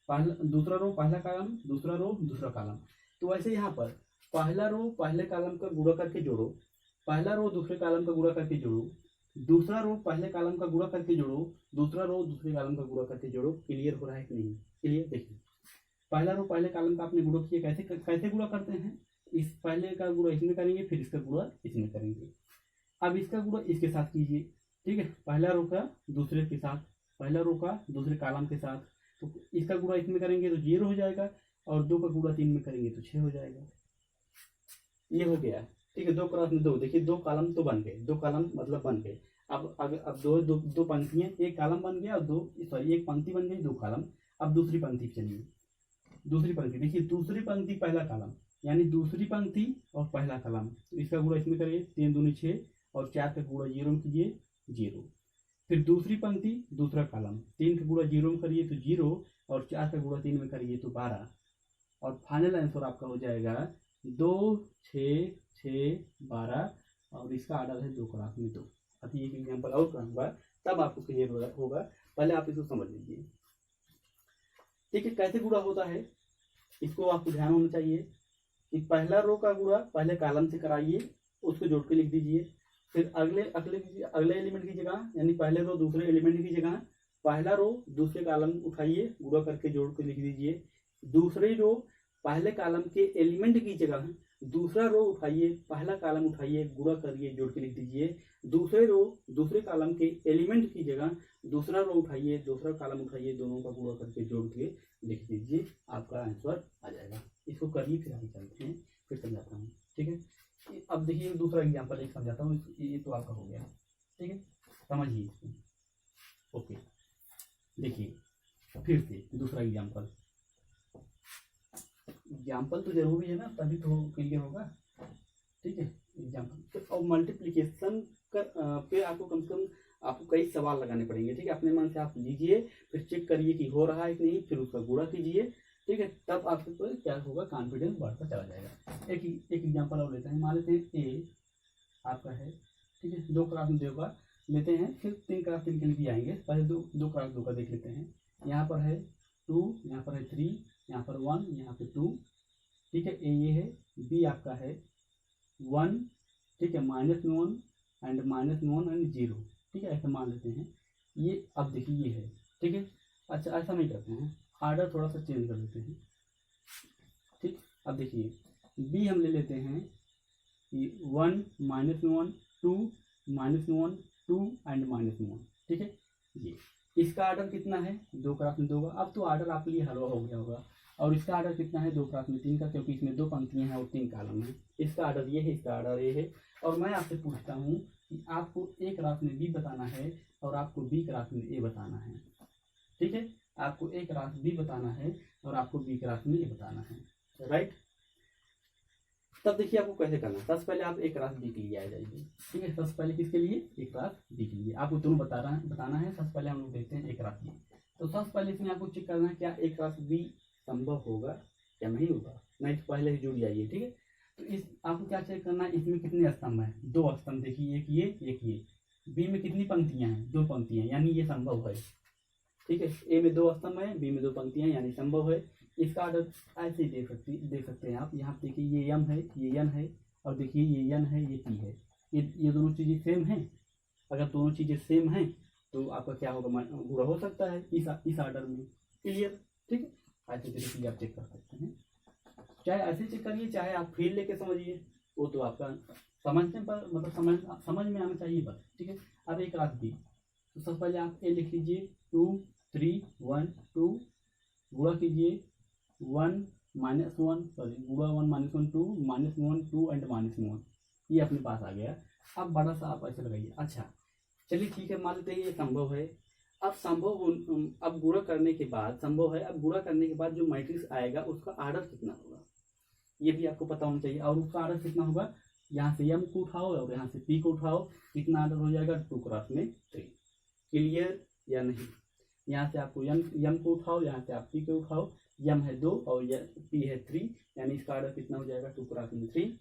पहला दूसरा रो पहला कॉलम, दूसरा रो दूसरा कॉलम। तो वैसे यहाँ पर पहला रो पहले कॉलम का गुणा करके जोड़ो, पहला रो दूसरे कॉलम का गुणा करके जोड़ो, दूसरा रो पहले कॉलम का गुणा करके जोड़ो, दूसरा रो दूसरे कॉलम का गुणा करके जोड़ो। क्लियर हो रहा है कि नहीं? क्लियर? देखिए पहला रो पहले कॉलम का आपने गुणा किया, कैसे गुणा करते हैं? इस पहले का गुणा इसमें करेंगे, फिर इसका गुणा इसमें करेंगे। अब इसका गुणा इसके साथ कीजिए। ठीक है, पहला रो का दूसरे के साथ, पहला रो का दूसरे कॉलम के साथ। तो इसका गुणा इसमें करेंगे तो 0 हो जाएगा और 2 का गुणा 3 में करेंगे तो 6 हो जाएगा। ये हो गया। ठीक है, 2 क्रॉस में 2। देखिए 2 कॉलम तो बन गए, 2 कॉलम मतलब बन गए। अब दो पंक्तियां, एक कॉलम बन गया और एक पंक्ति बन गई, 2 कॉलम। अब दूसरी पंक्ति चलिए, दूसरी पंक्ति देखिए, दूसरी पंक्ति पहला कॉलम यानी दूसरी पंक्ति और पहला कॉलम। तो इसका गुणा इसमें करिए, 3 दूनी 6 और 4 का गुणा 0 में कीजिए 0। फिर दूसरी पंक्ति दूसरा कॉलम, 3 का गुणा 0 में करिए तो 0 और 4 का गुणा 3 में करिए तो 12। और फाइनल आंसर आपका हो जाएगा 2 6 6 12 और इसका आर्डर है 2 क्रॉस में 2। अभी एक एग्जाम्पल और कराऊंगा तब आपको क्लियर होगा, पहले आप इसको समझ लीजिए। ठीक है, कैसे गुणा होता है इसको आपको ध्यान होना चाहिए कि पहला रो का गुणा पहले कॉलम से कराइए, उसको जोड़ के लिख दीजिए। फिर अगले एलिमेंट की जगह यानी पहले रो दूसरे एलिमेंट की जगह पहला रो दूसरे कॉलम उठाइए, गुणा करके जोड़ के लिख दीजिए। दूसरे रो पहले कॉलम के एलिमेंट की जगह दूसरा रो उठाइए, पहला कॉलम उठाइए, गुणा करिए, जोड़ के लिख दीजिए। दूसरे रो दूसरे कॉलम के एलिमेंट की जगह दूसरा रो उठाइए, दूसरा कॉलम उठाइए, दोनों का गुणा करके जोड़ के लिख दीजिए, आपका आंसर आ जाएगा। इसको करिए, फिर आगे चलते हैं, फिर समझाता हूँ। ठीक है, अब देखिए दूसरा एग्जाम्पल एक समझाता हूँ। ये तो आपका हो गया। ठीक है, समझिए इसको। ओके, देखिए फिर से दूसरा एग्जाम्पल। एग्जाम्पल तो जरूरी है ना, तभी तो क्लियर होगा। ठीक है, एग्जाम्पल तो और मल्टीप्लिकेशन कर पे आपको कम से कम आपको कई सवाल लगाने पड़ेंगे। ठीक है, अपने मन से आप लीजिए, फिर चेक करिए कि हो रहा है कि नहीं, फिर उसका गुणा कीजिए। ठीक है, तब आपके को क्या होगा, कॉन्फिडेंस बढ़ता चला जाएगा। एक एग्जाम्पल और लेते हैं। मान लेते हैं ए आपका है, ठीक है, 2 क्लास में 2 का लेते हैं, फिर 3 क्लास 3 के लिए भी आएंगे। पहले 2 क्लास 2 का देख लेते हैं। यहाँ पर है 2, यहाँ पर है 3, यहाँ पर 1, यहाँ पे 2। ठीक है, ए ये है, बी आपका है 1, ठीक है, -1 एंड -1 एंड 0। ठीक है, ऐसा मान लेते हैं। ये अब देखिए ये है। ठीक है, अच्छा ऐसा नहीं करते हैं, आर्डर थोड़ा सा चेंज कर देते हैं। ठीक, अब देखिए बी हम ले लेते हैं कि 1 -1 2 -1 2 एंड -1। ठीक है, ये इसका आर्डर कितना है, 2 क्लास में 2 का। अब तो आर्डर आपके लिए हलवा हो गया होगा। और इसका आर्डर कितना है, 2 क्लास में 3 का, क्योंकि इसमें 2 पंक्तियां हैं और 3 कॉलम है। इसका आर्डर ये है, इसका आर्डर ये है। और मैं आपसे पूछता हूँ कि आपको ए क्लास में बी बताना है और आपको बी क्लास में ए बताना है। ठीक है, आपको ए क्लास बी बताना है और आपको बी क्लास में ए बताना है, राइट। तब देखिए आपको कैसे करना है। सबसे पहले आप एक क्लास बी के लिए आ जाइए। ठीक है, सबसे पहले किसके लिए, एक क्लास बी के लिए आपको दोनों बताना है। सबसे पहले हम लोग देखते हैं एक क्लास बी। तो सबसे पहले इसमें आपको चेक करना है क्या एक क्लास बी संभव होगा या नहीं होगा, नहीं तो पहले ही जुड़ जाइए। ठीक है, तो इस आपको क्या चेक करना है, इसमें कितने स्तंभ है, 2 स्तंभ। देखिए एक ये एक ये। बी में कितनी पंक्तियां हैं, 2 पंक्तियां, यानी ये संभव है। ठीक है, ए में 2 स्तंभ है, बी में 2 पंक्तियां, यानी संभव है। इसका आर्डर ऐसे ही देख सकते हैं आप। यहाँ पे देखिए ये एम है, ये एन है, और देखिए ये एन है, ये पी है। ये दोनों चीजें सेम हैं। अगर दोनों चीजें सेम हैं तो आपका क्या होगा, गुणा हो सकता है इस आर्डर में। क्लियर। ठीक है, ऐसे तरीके से आप चेक कर सकते हैं। चाहे ऐसे चेक करिए, चाहे आप फील लेके समझिए, वो तो आपका समझने पर मतलब समझ में आना चाहिए बस। ठीक है, अब एक रात बी, तो सबसे पहले आप ए लिख लीजिए 2 3 1 2, गुणा कीजिए 1 -1 सॉरी गुणा 1 -1 2 -1 2 एंड -1। ये अपने पास आ गया। अब बड़ा सा आप ऐसे लगाइए। अच्छा चलिए ठीक है, मान लेते हैं ये संभव है। अब अब गुणा करने के बाद संभव है, अब गुणा करने के बाद जो मैट्रिक्स आएगा उसका आर्डर कितना होगा ये भी आपको पता होना चाहिए। और उसका आर्डर कितना होगा, यहाँ से एम को उठाओ और यहाँ से पी को उठाओ, कितना आर्डर हो जाएगा, 2 क्रॉस में 3। क्लियर या नहीं। यहाँ से आपको एम को उठाओ, यहाँ से आप पी को उठाओ। एम है 2 और पी है 3, यानी इसका आर्डर कितना हो जाएगा, 2 क्रॉस में 3।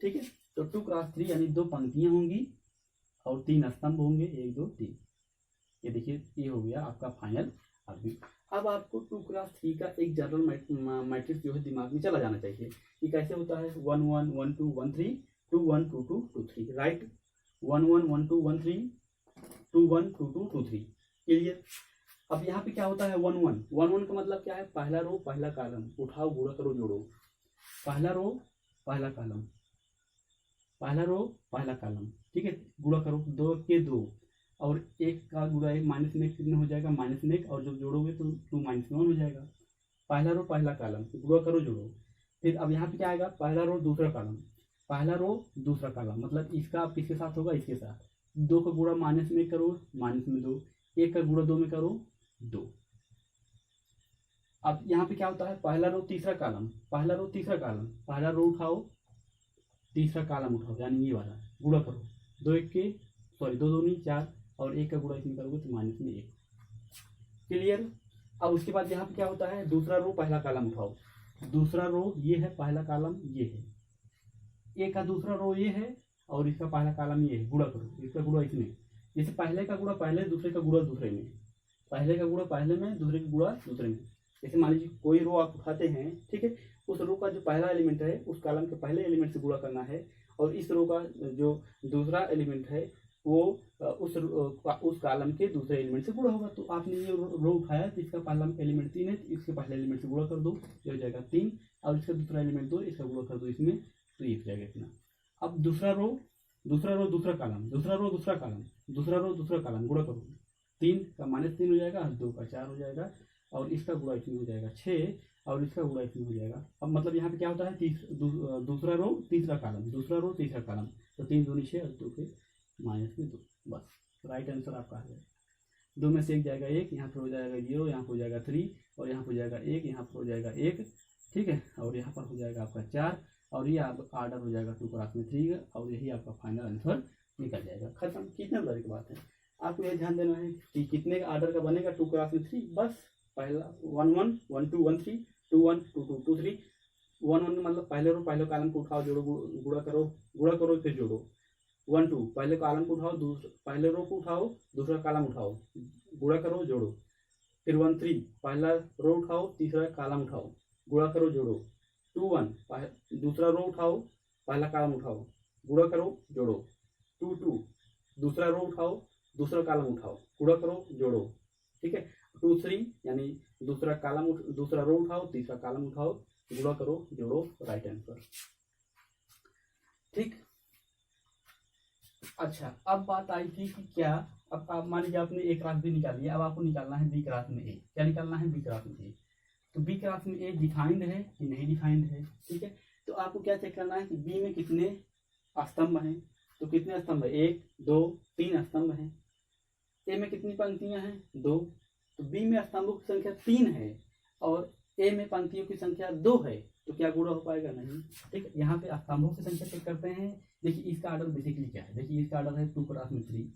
ठीक है, तो 2 क्रॉस 3 यानी 2 पंक्तियां होंगी और 3 स्तंभ होंगे, 1 2 3। ये देखिए ये हो गया आपका फाइनल आर्डर। अब आपको 2 क्रॉस 3 का एक जनरल मैट्रिक्स जो है दिमाग में चला जाना चाहिए। ये कैसे होता है, 1 1 1 2 1 3 2 1 2 2 2 3, राइट। 1 1 1 2 1 3 2 1 2 2 2 3। क्लियर। अब यहाँ पे क्या होता है, 1 1 1 1 का मतलब क्या है, पहला रो पहला कॉलम, उठाओ गुणा करो जोड़ो। पहला रो पहला कॉलम, पहला रो पहला कॉलम। ठीक है, गुणा करो 2 के 2 और 1 का गुणा 1 माइनस में कितना हो जाएगा, माइनस में, और जब जोड़ोगे तो 2 -1 हो जाएगा। पहला रो पहला कॉलम, गुणा करो जोड़ो। फिर अब यहाँ पे क्या आएगा, पहला रो दूसरा कॉलम, पहला रो दूसरा कॉलम, मतलब इसका किसके साथ होगा, इसके साथ। 2 का गुणा माइनस में करो, माइनस में 2। 1 का गुणा 2 में करो 2। अब यहाँ पे क्या होता है, पहला रो तीसरा कॉलम, पहला रो तीसरा कॉलम, पहला रो उठाओ तीसरा कॉलम उठाओ, यानी ये वाला गुणा करो। 2 1 के सॉरी 2 2 नहीं 4, और 1 का गुणा इसमें करोगे तो माइनस में 1। क्लियर। अब उसके बाद यहाँ पे क्या होता है, दूसरा रो पहला कॉलम उठाओ। दूसरा रो ये है, पहला कॉलम ये है, ए का दूसरा रो ये है और इसका पहला कॉलम ये है, गुणा करो। इसका गुणा इसमें, जैसे पहले का गुणा पहले, दूसरे का गुणा दूसरे में, पहले का गुणा पहले में, दूसरे का गुणा दूसरे में। जैसे मान लीजिए कोई रो आप उठाते हैं, ठीक है, उस रो का जो पहला एलिमेंट है उस कॉलम के पहले एलिमेंट से गुणा करना है, और इस रो का जो दूसरा एलिमेंट है वो उस कॉलम के दूसरे एलिमेंट से गुणा होगा। तो आपने ये रो उठाया तो इसका पहला एलिमेंट 3 है, तो इसके पहले एलिमेंट से गुणा कर दो, ये हो जाएगा 3, और इसका दूसरा एलिमेंट 2, इसका गुणा कर दो इसमें, तो ये हो जाएगा इतना। अब दूसरा रो दूसरा कॉलम, दूसरा रो दूसरा कॉलम, दूसरा रो दूसरा कॉलम, गुणा करो। 3 का -3 हो जाएगा, 2 का 4 हो जाएगा, और इसका गुणा इसमें हो जाएगा 6, और इसका गुणा इसमें हो जाएगा। अब मतलब यहाँ पे क्या होता है, दूसरा रो तीसरा कॉलम, दूसरा रो तीसरा कॉलम, तो 3 दूनी 6 और 2 के -2, बस राइट आंसर आपका आ जाएगा। 2 में से 1 जाएगा 1, यहाँ पर हो जाएगा 0, यहाँ पर हो जाएगा 3, और यहाँ पर हो जाएगा 1, यहाँ पर हो जाएगा 1, ठीक है, और यहाँ पर हो जाएगा आपका 4, और ये आर्डर हो जाएगा 2 क्रॉस में 3 का, और यही आपका फाइनल आंसर निकल जाएगा। खत्म। कितने नंबर की बात है, आपको ये ध्यान देना है कि कितने का आर्डर का बनेगा, 2 क्रॉस में 3, बस पहला 1 1 1 2 1 3 2 1 2 2 2 3 1 1 मतलब पहले रो पहले कॉलम को उठाओ, जोड़ो, गुणा करो फिर जोड़ो। 1 2 पहले कॉलम को उठाओ, पहले रो को उठाओ, दूसरा कॉलम उठाओ, गुणा करो जोड़ो। फिर 1 3 पहला रो उठाओ, तीसरा कॉलम उठाओ, गुणा करो जोड़ो। 2 1 दूसरा रो उठाओ, पहला कॉलम उठाओ, गुणा करो जोड़ो। 2 2 दूसरा रो उठाओ, दूसरा कॉलम उठाओ, गुणा करो जोड़ो। ठीक है। 2 3 यानी दूसरा रो उठाओ, तीसरा कॉलम उठाओ, गुणा करो जोड़ो, राइट आंसर। ठीक। अच्छा, अब बात आई थी कि क्या, अब आप मान लीजिए आपने ए क्रॉस बी निकाल लिया, अब आपको निकालना है बी क्रॉस में ए। क्या निकालना है? बी क्रॉस में ए। तो बी क्रॉस में ए डिफाइंड है कि नहीं डिफाइंड है? ठीक है। तो आपको क्या चेक करना है कि बी में कितने स्तंभ हैं। तो कितने स्तंभ है? 1 2 3 स्तंभ हैं। ए में कितनी पंक्तियां हैं? 2। तो बी में स्तंभों की संख्या 3 है और ए में पंक्तियों की संख्या 2 है, तो क्या गुणा हो पाएगा? नहीं। ठीक है। यहाँ पे स्तंभों की संख्या चेक करते हैं। देखिए इसका आर्डर बेसिकली क्या है, देखिए इसका आर्डर है 2 क्रॉस में 3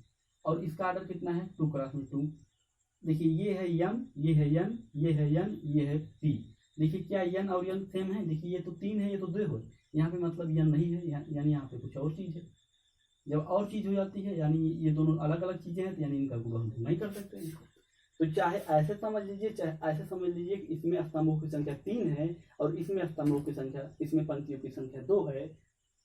और इसका आर्डर कितना है? 2 क्रॉस में 2। देखिए ये है यन, ये है यन, ये है यन, ये है पी। देखिए क्या यन और यन सेम है? देखिए ये तो 3 है, ये तो 2 है। यहाँ पे मतलब यन नहीं है, यानी यहाँ पे कुछ और चीज है। जब और चीज हो जाती है यानी ये दोनों अलग अलग चीजें हैं, तो यानी इनका गुणा हम नहीं कर सकते हैं। तो चाहे ऐसे समझ लीजिए, चाहे ऐसे समझ लीजिए कि इसमें स्तंभों की संख्या 3 है और इसमें स्तंभों की संख्या, इसमें पंक्तियों की संख्या 2 है।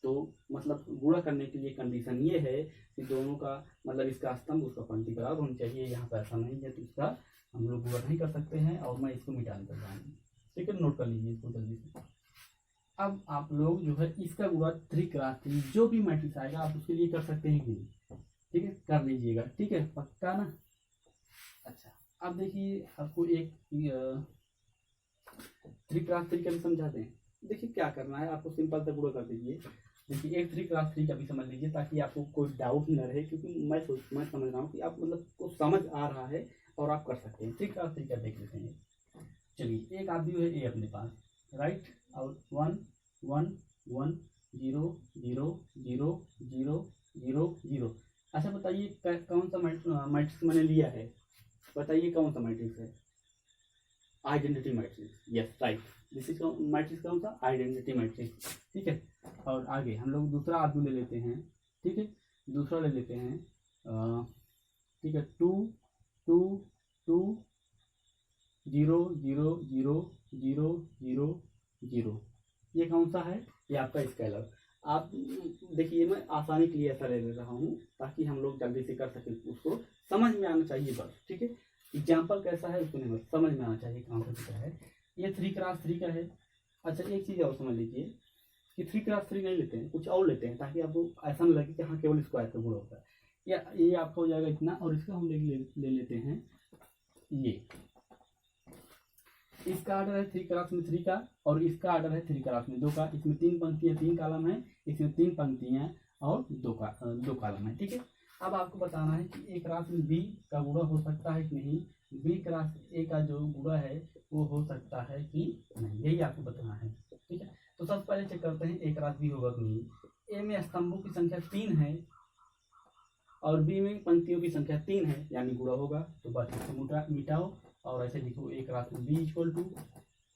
तो मतलब गुणा करने के लिए कंडीशन ये है कि दोनों का मतलब इसका स्तंभ उसका पंक्ति बराबर होनी चाहिए। यहाँ पर ऐसा नहीं है तो इसका हम लोग गुणा नहीं कर सकते हैं और मैं इसको मिटा कर जाऊँगी। ठीक है, नोट कर लीजिए इसको जल्दी से। अब आप लोग जो है इसका गुणा 3 क्रॉस 3 जो भी मैट्रिक्स आएगा आप उसके लिए कर सकते हैं कि नहीं? ठीक है, कर लीजिएगा। ठीक है, पक्का ना? अच्छा, अब देखिए आपको एक 3 क्रॉस 3 का भी समझा दें। देखिए क्या करना है, आपको सिंपल से गुणा कर दीजिए। देखिए एक 3 क्रॉस 3 का भी समझ लीजिए ताकि आपको कोई डाउट न रहे, क्योंकि मैं समझ रहा हूँ कि आप मतलब को समझ आ रहा है और आप कर सकते हैं। 3 क्रॉस 3 का देख लेते हैं। चलिए एक आदमी है ए अपने पास, राइट, और 1 1 1 0 0 0 0 0 0। अच्छा बताइए कौन सा मैट्रिक्स मैंने लिया है? बताइए कौन सा मैट्रिक्स है? Identity matrix. Yes right, this is matrix कौन सा? Identity matrix. ठीक है, और आगे हम लोग दूसरा आदमी ले लेते हैं। ठीक है, दूसरा ले लेते हैं। ठीक है, 2 2 2 0 0 0 0 0 0। ये कौन सा है? ये आपका स्केलर। आप देखिए मैं आसानी के लिए ऐसा ले रहा हूँ ताकि हम लोग जल्दी से कर सकें, उसको समझ में आना चाहिए बस। ठीक है, एग्जाम्पल कैसा है उसको नहीं समझ में आना चाहिए कहाँ से क्या है। ये 3 क्रॉस 3 का है। अच्छा एक चीज़ और समझ लीजिए कि 3 क्रॉस 3 नहीं लेते हैं, कुछ और लेते हैं ताकि आपको ऐसा न लगे कि हाँ केवल स्क्वायर का गुणा होता है। या ये आपका हो जाएगा इतना, और इसका हम ले लेते हैं ये। इसका आर्डर है 3 क्रॉस में 3 का और इसका आर्डर है 3 क्रॉस में 2 का। इसमें 3 पंक्तियां 3 कॉलम है, इसमें 3 पंक्तियां और 2 कॉलम है। ठीक है, अब आपको बताना है कि ए क्रॉस में बी का गुणा हो सकता है कि नहीं, बी क्रॉस ए का जो गुणा है वो हो सकता है कि नहीं, यही आपको बताना है। ठीक है, तो सबसे पहले चेक करते हैं ए क्रॉस बी होगा कि नहीं। ए में स्तंभों की संख्या 3 है और बी में पंक्तियों की संख्या 3 है, यानी गुणा होगा। तो बस इसको मिटाओ और ऐसे लिखो ए क्रॉस में बी इक्वल टू,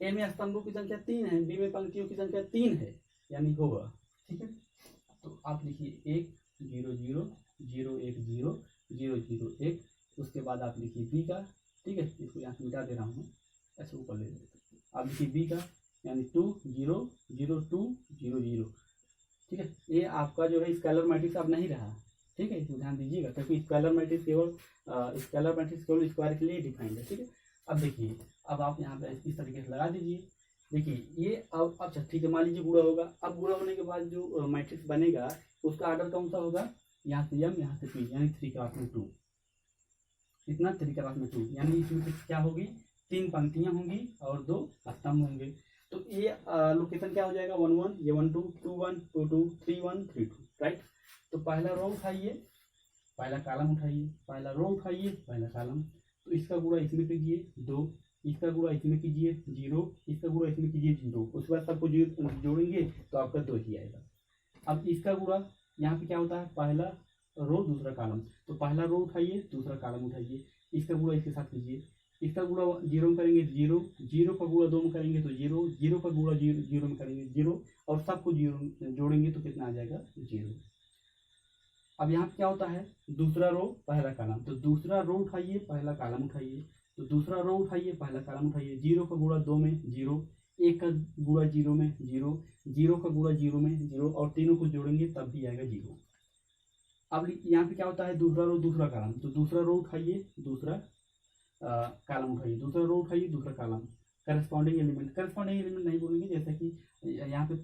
ए में स्तंभों की संख्या 3 है, बी में पंक्तियों की संख्या 3 है, यानी होगा। ठीक है, तो आप लिखिए 1 0 0 0 1 0 0 0 1। उसके बाद आप लिखिए बी का। ठीक है, इसको यहाँ से मिटा दे रहा हूँ मैं, ऐसे ऊपर ले लेते हैं। आप लिखिए बी का यानी 2 0 0 2 0 0। ठीक है, ये आपका जो है स्केलर मैट्रिक्स अब नहीं रहा। ठीक है, इसको ध्यान दीजिएगा क्योंकि स्केलर मैट्रिक्स केवल स्क्वायर के लिए डिफाइंड है। ठीक है, अब देखिए अब आप यहाँ पे इस तरीके से लगा दीजिए। देखिए ये अब अच्छा ठीक है, मान लीजिए गुणा होगा। अब गुणा होने के बाद जो मैट्रिक्स बनेगा उसका आर्डर कौन सा होगा? यहाँ से एम यहाँ से पी, यानी 3 क्रॉस में 2। इतना 3 क्रॉस में 2 यानी इसमें क्या होगी? 3 पंक्तियां होंगी और 2 स्तंभ होंगे। तो ये लोकेशन क्या हो जाएगा? 1 1, ये 1 2 2 1 2 2 3 1 3 2। राइट, तो पहला रो उठाइए, पहला कॉलम उठाइए, पहला रो उठाइए, पहला कॉलम। तो इसका गुणा इसमें कीजिए 2, इसका गुणा इसमें कीजिए 0, इसका गुणा इसमें कीजिए 0, उसके बाद सबको जोड़ेंगे तो आपका 2 ही आएगा। अब इसका गुणा यहाँ पे क्या होता है, पहला रो दूसरा कॉलम, तो पहला रो उठाइए दूसरा कॉलम उठाइए, इसका गुणा इसके साथ कीजिए, इसका गुणा 0 में करेंगे 0, 0 का गुणा 2 में करेंगे तो 0, 0 का गुणा 0 में करेंगे 0, और सबको 0 जोड़ेंगे तो कितना आ जाएगा 0। अब यहाँ पे क्या होता है, दूसरा रो पहला कॉलम, तो दूसरा रो उठाइए पहला कॉलम उठाइए, तो दूसरा रो उठाइए पहला कॉलम उठाइए, 0 का गुणा 2 में 0, 1 का गुणा 0 में 0, 0 का गुणा 0 में 0, और तीनों को जोड़ेंगे तब भी आएगा 0। अब यहाँ पे क्या होता है, दूसरा रो दूसरा कॉलम, तो दूसरा रो उठाइए दूसरा कॉलम उठाइए, दूसरा रो उठाइए दूसरा कॉलम, करस्पॉन्डिंग एलिमेंट नहीं बोलेंगे, जैसे कि यहाँ पे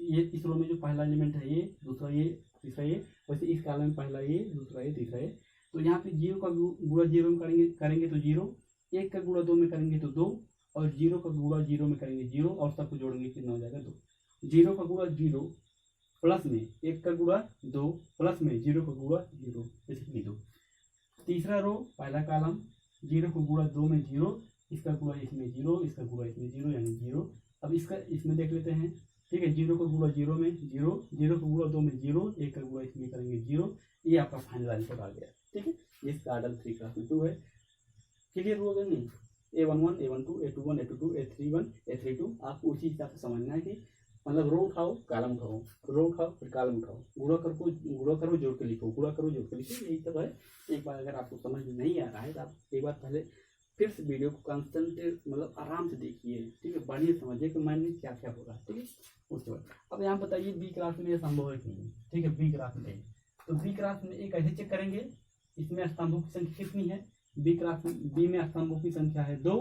ये इस रो में जो पहला एलिमेंट है ये, दूसरा ये, तीसरा ये, वैसे इस कॉलम में पहला ये, दूसरा ये, तीसरा ये, तो यहाँ पे 0 का गुणा 0 में करेंगे तो 0, 1 का गुणा 2 में करेंगे तो 2, और 0 का गुणा 0 में करेंगे 0, और सबको जोड़ेंगे कितना हो जाएगा 2। 0 का गुणा 0 प्लस में 1 का गुणा 2 प्लस में 0 का गुणा 0, बेसिकली 2। तीसरा रो पहला कॉलम, 0 का गुणा 2 में 0, इसका गुणा इसमें 0, इसका गुणा इसमें 0 यानी 0। अब इसका इसमें देख लेते हैं, ठीक है, 0 का गुणा 0 में 0, 0 का गुणा 2 में 0, 1 का गुणा इसमें करेंगे 0, ये आपका फाइनल आंसर आ गया। ठीक है, इसका ऑर्डर 3 क्लास में 2 है। क्लियर हुआ कि नहीं, A11, A12, A21, A22, A31, A32, आपको उसी हिसाब से समझना है कि मतलब रो उठाओ कॉलम उठाओ, रो उठाओ फिर कॉलम उठाओ, गुणा करो जोड़ के लिखो, गुणा करो जोड़ के लिखो, यही सब है। एक बार अगर आपको समझ नहीं आ रहा है तो आप एक बार पहले फिर से वीडियो को कंसंट्रेट मतलब आराम से देखिए, ठीक है, बढ़िया समझिए कि माइंड में क्या क्या हो रहा है। ठीक है, उसके बाद अब यहाँ बताइए बी क्लास में ये संभव है कि नहीं। ठीक है, बी क्लास में, तो बी क्लास में एक ऐसे चेक करेंगे, इसमें स्तंभों की संख्या कितनी है, बी क्लास में बी में स्तंभों की संख्या है 2,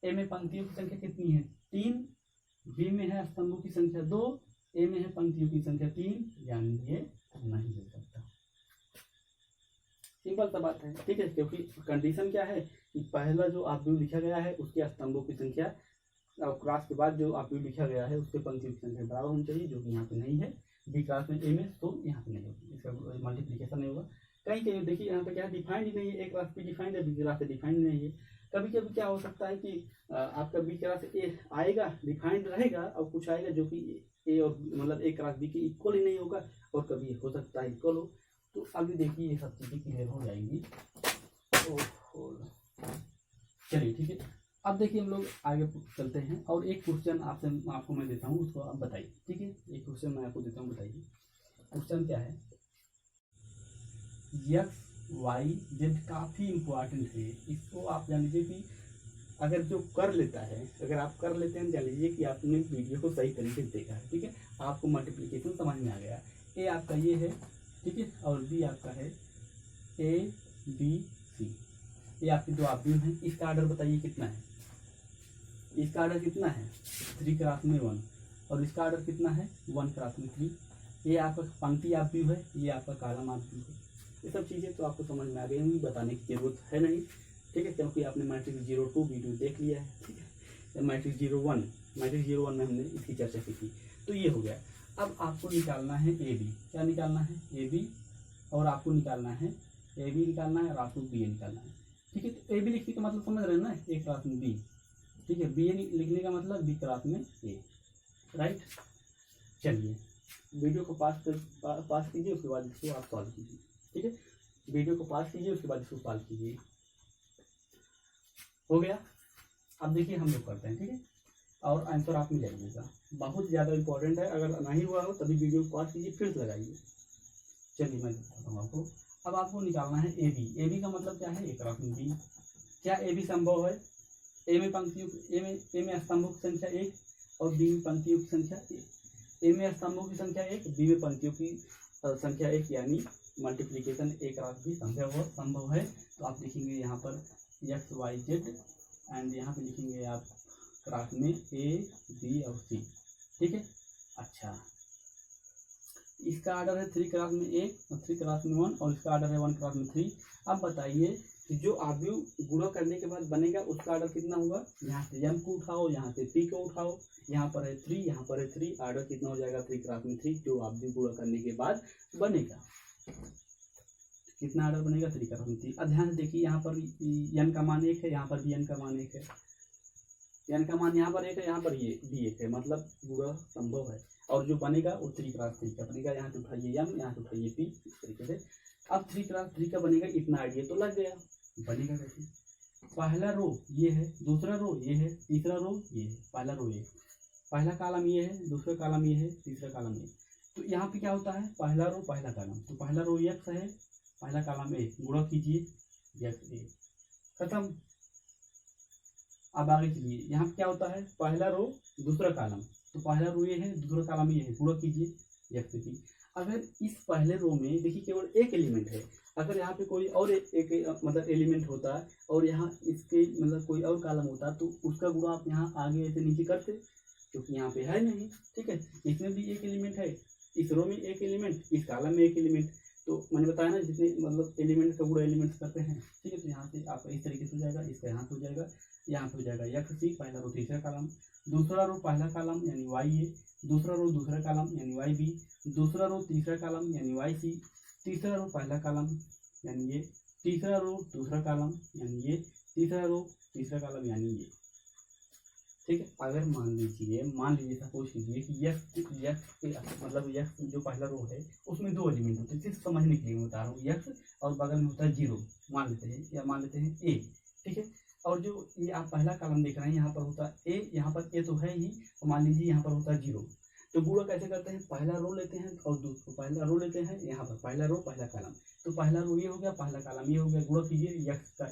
ए में पंक्तियों की संख्या कितनी है 3, बी में है स्तंभों की संख्या 2, ए में है पंक्तियों की संख्या 3, यानी ये नहीं हो सकता। सिंपल सा बात है। ठीक है, क्योंकि कंडीशन क्या है कि पहला जो आव्यूह लिखा गया है उसके स्तंभों की संख्या और क्लास के बाद जो आव्यूह लिखा गया है उसके पंक्तियों की संख्या बराबर होनी चाहिए, जो कि यहाँ पे नहीं है बी क्लास में, ए में, तो यहाँ पे नहीं होगी, इसका मल्टीप्लीकेशन नहीं होगा। कहीं कहीं देखिए यहाँ पे क्या डिफाइंड ही नहीं है, ए क्लास पे डिफाइंड है, बी क्लास से डिफाइंड नहीं है। कभी कभी क्या हो सकता है कि आपका बी क्लास ए आएगा डिफाइंड रहेगा और कुछ आएगा जो कि ए और मतलब ए क्लास बी के इक्वल ही नहीं होगा, और कभी हो सकता है इक्वल हो। तो अभी देखिए ये सब चीज़ें क्लियर हो जाएंगी। चलिए ठीक है, अब देखिए हम लोग आगे चलते हैं और एक क्वेश्चन आपको मैं देता हूँ, उसको आप बताइए। ठीक है, एक क्वेश्चन मैं आपको देता हूँ, बताइए क्वेश्चन क्या है। एक्स वाई जेड काफ़ी इम्पोर्टेंट है, इसको आप जान लीजिए कि अगर जो कर लेता है, अगर आप कर लेते हैं जान लीजिए कि आपने वीडियो को सही तरीके से देखा है। ठीक है, आपको मल्टीप्लिकेशन समझ में आ गया। ए आपका ये है, ठीक है, और बी आपका है ए बी सी, ये आपके दो आव्यूह हैं। इसका ऑर्डर बताइए कितना है, इसका ऑर्डर कितना है 3 क्लास में 1, और इसका ऑर्डर कितना है 1 क्लास में 3। ये आपका पंक्ति आव्यूह है, ये आपका कॉलम आव्यूह है। ये सब चीज़ें तो आपको समझ में आ गई होंगी, बताने की जरूरत है नहीं। ठीक है, क्योंकि आपने मैट्रिक्स 02 वीडियो देख लिया है। ठीक है, मैट्रिक्स 01 में हमने इसकी चर्चा की थी। तो ये हो गया। अब आपको निकालना है ए बी, क्या निकालना है ए बी, और आपको निकालना है ए बी निकालना है और आपको बी ए निकालना है। ठीक है, तो ए बी लिखने का मतलब समझ रहे हैं ना, ए क्लास में बी। ठीक है, बी ए लिखने का मतलब बी क्लास में ए, राइट। चलिए वीडियो को पास कीजिए, उसके बाद इसको आप सॉल्व कीजिए। ठीक है, वीडियो को पास कीजिए, उसके बाद इसको सॉल्व कीजिए। हो गया। अब देखिए हम लोग करते हैं, ठीक है, और आंसर आप मिल जाइएगा। बहुत ज़्यादा इंपॉर्टेंट है, अगर नहीं हुआ हो तभी वीडियो को पास कीजिए, फिर से लगाइए। चलिए मैं बताता हूँ आपको। अब आपको निकालना है ए बी। ए बी का मतलब क्या है, एक रकम बी। क्या ए बी संभव है, ए में पंक्तियों ए में स्तंभों की संख्या 1 और बी में पंक्तियों की संख्या 1। ए में स्तंभों की संख्या 1, बी में पंक्तियों की संख्या 1, यानी मल्टीप्लिकेशन एक रात भी संभव है। तो आप लिखेंगे यहाँ पर एक्स वाई जेड, एंड यहाँ पे लिखेंगे आप क्लास में ए बी और सी। ठीक है, अच्छा इसका ऑर्डर है 3 क्लास में 1 और 3 क्लास में 1, और इसका ऑर्डर है 1 क्लास में 3। अब बताइए कि जो आव्यूह गुणा करने के बाद बनेगा उसका ऑर्डर कितना होगा। यहाँ से m को उठाओ, यहाँ से p को उठाओ, यहाँ पर है 3, यहाँ पर है 3, ऑर्डर कितना हो जाएगा 3 क्लास में 3, जो आव्यूह गुणा करने के बाद बनेगा। कितना ऑर्डर बनेगा 3 क्लास में 3। अब ध्यान से देखिए, यहाँ पर n का मान 1 है, यहाँ पर भी n का मान 1 है। n का मान यहाँ पर 1 है, यहाँ पर ये भी 1 है, मतलब गुणा संभव है। और जो बनेगा वो 3x3 का बनेगा। यहाँ से उठाइए m, यहाँ से उठाइए p, इस तरीके से। अब 3x3 का बनेगा, इतना आइडिया तो लग गया। बनेगा कैसे? पहला रो ये है, दूसरा रो ये है, तीसरा रो ये है। पहला रो ये, पहला कॉलम ये है, दूसरा कॉलम ये है, तीसरा कॉलम ये। तो यहाँ पे क्या होता है, पहला रो पहला कॉलम, तो पहला रो x है, पहला कॉलम a, गुणा कीजिए x a, खत्म। अब आगे चलिए, यहाँ पे क्या होता है, पहला रो दूसरा कॉलम, तो पहला रो ये है, दूसरा कॉलम ये है, गुणा कीजिए x की। अगर इस पहले रो में देखिए केवल एक एलिमेंट है, अगर यहाँ पे कोई और एक मतलब एलिमेंट होता है और यहाँ इसके मतलब कोई और कॉलम होता, तो उसका गुणा आप यहाँ आगे ऐसे नीचे करते, क्योंकि यहाँ पे है नहीं। ठीक है, इसमें भी एक एलिमेंट है, इस रो में एक एलिमेंट, इस कॉलम में एक एलिमेंट। तो मैंने बताया ना, जितने मतलब एलिमेंट का गुणा एलिमेंट्स करते हैं। ठीक है, तो यहाँ से आपका इस तरीके से हो जाएगा, इसका यहाँ पे हो जाएगा, यहाँ पे हो जाएगा x, पहला रो तीसरा कॉलम, दूसरा रो पहला कॉलम यानी y a, दूसरा रो दूसरा कॉलम यानी y b, दूसरा रो तीसरा कॉलम यानी y c, तीसरा रो पहला कॉलम यानी ये, तीसरा रो दूसरा कॉलम यानी ये, तीसरा रो तीसरा कॉलम यानी ये। ठीक है, अगर मान लीजिए सपोज कीजिए कि x मतलब x जो पहला रो है उसमें दो एलिमेंट होते हैं, सिर्फ समझने के लिए मैं बता रहा हूँ। x और बगल में होता है 0 मान लेते हैं, या मान लेते हैं a। ठीक है, और जो ये आप पहला कॉलम देख रहे हैं यहाँ पर होता है a, यहाँ पर a तो है ही, तो मान लीजिए यहाँ पर होता है 0। तो गुणा कैसे करते हैं, पहला रो लेते हैं और दूसरा पहला रो लेते हैं, यहाँ पर पहला रो पहला कॉलम, तो पहला रो ये हो गया, पहला कॉलम ये हो गया, गुणा कीजिए x का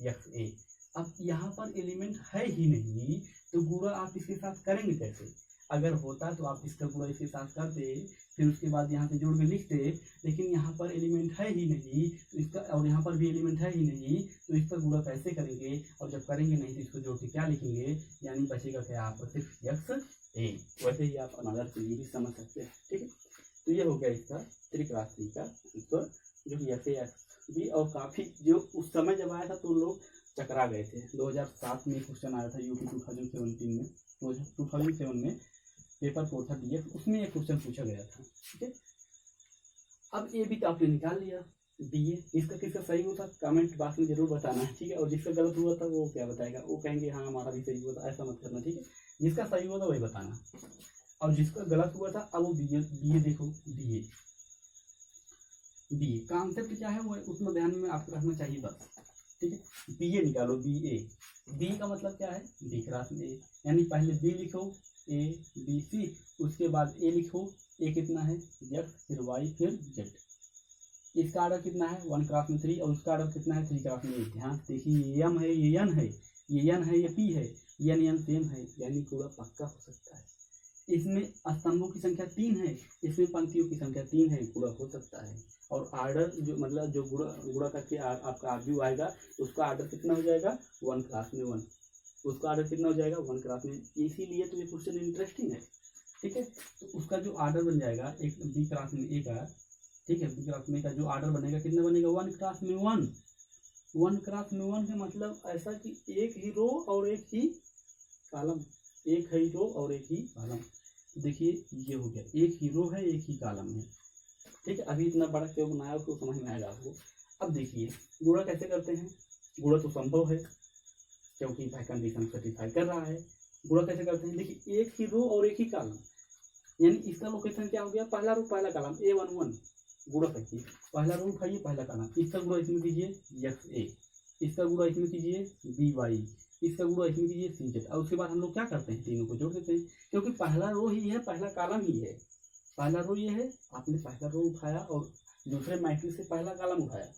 x a। अब यहाँ पर एलिमेंट है ही नहीं, तो गुणा आप इसके साथ करेंगे कैसे? अगर होता तो आप इसका गुणा इसके साथ करते, फिर उसके बाद यहाँ पे जोड़ के लिखते, लेकिन यहाँ पर एलिमेंट है ही नहीं तो इसका, और यहाँ पर भी एलिमेंट है ही नहीं, तो इसका गुणा कैसे करेंगे? और जब करेंगे नहीं तो इसको जोड़ के क्या लिखेंगे, यानी बचेगा क्या आपको सिर्फ x a। वैसे ही आप अनदर चीज भी समझ सकते हैं। ठीक है, तो ये हो गया इसका 3x3 का आंसर, जो कि x भी। और काफी जो उस समय जब आया था तो लोग चकरा गए थे। 2007 में क्वेश्चन आया था यूपी 2017 में, 2007 में पेपर 4 था DF, उसमें एक क्वेश्चन पूछा गया था। ठीक है, अब ए भी तो आपने निकाल लिया, BA। इसका किसका सही होता कमेंट बॉक्स में जरूर बताना है। ठीक है, और जिसका गलत हुआ था वो क्या बताएगा, वो कहेंगे हाँ हमारा भी सही हुआ था, ऐसा मत करना। ठीक है, जिसका सही हुआ था वही बताना, और जिसका गलत हुआ था अब वो BA देखो, BA कॉन्सेप्ट क्या है वो उसमें ध्यान में आपको रखना चाहिए बस। ठीक है, BA निकालो, BA, B का मतलब क्या है, B क्रॉस A, यानी पहले B लिखो A B C, उसके बाद A लिखो, A कितना है x, फिर y, फिर z। इसका ऑर्डर कितना है 1 क्रॉस में 3, और उसका ऑर्डर कितना है 3 क्रॉस में 1। ध्यान से देखिए, ये m है, ये n है, ये n है, ये p है, ये n सेम है, यानी गुणा पक्का हो सकता है। इसमें स्तंभों की संख्या 3 है, इसमें पंक्तियों की संख्या 3 है, गुणा हो सकता है। और आर्डर जो मतलब जो गुणा करके आपका आरजू आएगा, उसका आर्डर कितना हो जाएगा 1 क्रॉस में 1, उसका आर्डर कितना हो जाएगा 1 क्रॉस में। इसीलिए तो ये क्वेश्चन इंटरेस्टिंग है। ठीक है, तो उसका जो आर्डर बन जाएगा एक बी क्रॉस में ए का, ठीक है, बी क्रॉस में का जो आर्डर बनेगा कितना बनेगा 1 क्रॉस में 1। 1 क्रॉस में 1 का मतलब ऐसा कि एक ही रो और एक ही कॉलम, एक ही रो और एक ही कॉलम। देखिए ये हो गया, एक ही रो है एक ही कॉलम है। ठीक है, अभी इतना बड़ा क्यों बनाया उसको समझ में आएगा आपको। अब देखिए गुणा कैसे करते हैं, गुणा तो संभव है क्योंकि भाई कंडीशन सेटिस्फाई कर रहा है। गुणा कैसे करते हैं, देखिए एक ही रो और एक ही कॉलम, यानी इसका लोकेशन क्या हो गया, पहला रो पहला कॉलम A11। गुणा करिए, पहला रो उठाइए पहला कॉलम, इसका गुणा इसमें कीजिए XA, इसका गुणा इसमें कीजिए BY, इसका गुणा इसमें कीजिए CZ। और उसके बाद हम लोग क्या करते हैं, तीनों को जोड़ देते हैं, क्योंकि पहला रो ही है, पहला कॉलम ही है। पहला रो ये है, आपने पहला रो उठाया और दूसरे मैट्रिक्स से पहला कॉलम उठाया,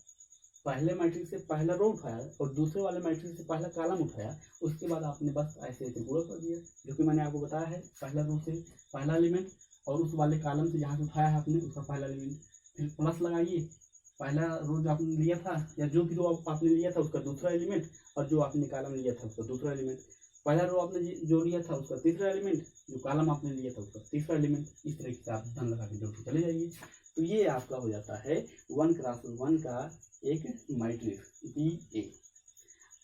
पहले मैट्रिक्स से पहला रो उठाया और दूसरे वाले मैट्रिक्स से पहला कॉलम उठाया, उसके बाद आपने बस ऐसे ऐसे गुणा कर दिया, जो कि मैंने आपको बताया है। पहला रो से पहला एलिमेंट और उस वाले कॉलम से जहाँ से उठाया है आपने उसका पहला एलिमेंट, फिर प्लस लगाइए, पहला रो जो आपने लिया था या जो भी रो आपने लिया था उसका दूसरा एलिमेंट, और जो आपने कॉलम लिया था उसका दूसरा एलिमेंट। पहला रो आपने जो लिया था उसका तीसरा एलिमेंट, जो कॉलम आपने लिया था उसका तीसरा एलिमेंट। इस तरीके से आप धन लगा के जोड़ के चले जाइए, तो ये आपका हो जाता है 1 क्रॉस 1 का एक मैट्रिक्स BA।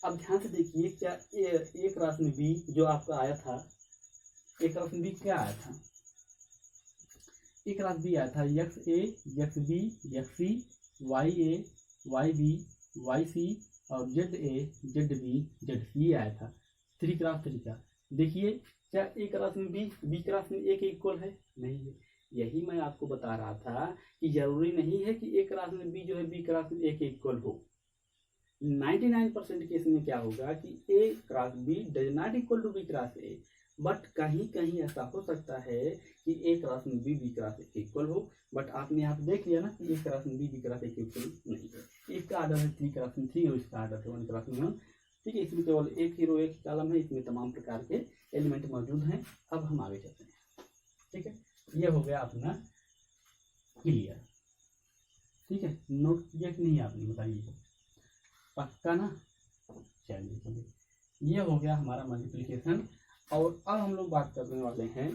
अब ध्यान से देखिए, क्या A क्रॉस में B जो आपका आया था, A क्रॉस में B क्या आया था, A क्रॉस B आया था XA XB XC YA YB YC और ZA ZB ZC आया था 3 क्रॉस 3 का। देखिए क्या ए क्रॉस में बी क्रॉस में ए के इक्वल है? नहीं है। यही मैं आपको बता रहा था कि जरूरी नहीं है कि ए क्रॉस में बी जो है बी क्रॉस में ए के इक्वल हो। 99% केस में क्या होगा कि A cross B does not equal to B cross A, but कहीं कहीं ऐसा हो सकता है कि ए क्रॉस में बी क्रॉस ए के इक्वल हो, बट आपने यहाँ पे देख लिया ना कि ए क्रॉस में बी क्रॉस ए के इक्वल नहीं है। इसका आर्डर है 3 क्रॉस में 3 और इसका आर्डर है 1 क्रॉस में 1। ठीक है, इसमें केवल एक ही रो एक कॉलम है, इसमें तमाम प्रकार के एलिमेंट मौजूद हैं। अब हम आगे चलते हैं। ठीक है, ये हो गया अपना क्लियर। ठीक है, नोट किया कि नहीं आपने, बताइए पक्का ना? चलिए चलिए, ये हो गया हमारा मल्टीप्लिकेशन। और अब हम लोग बात करने वाले हैं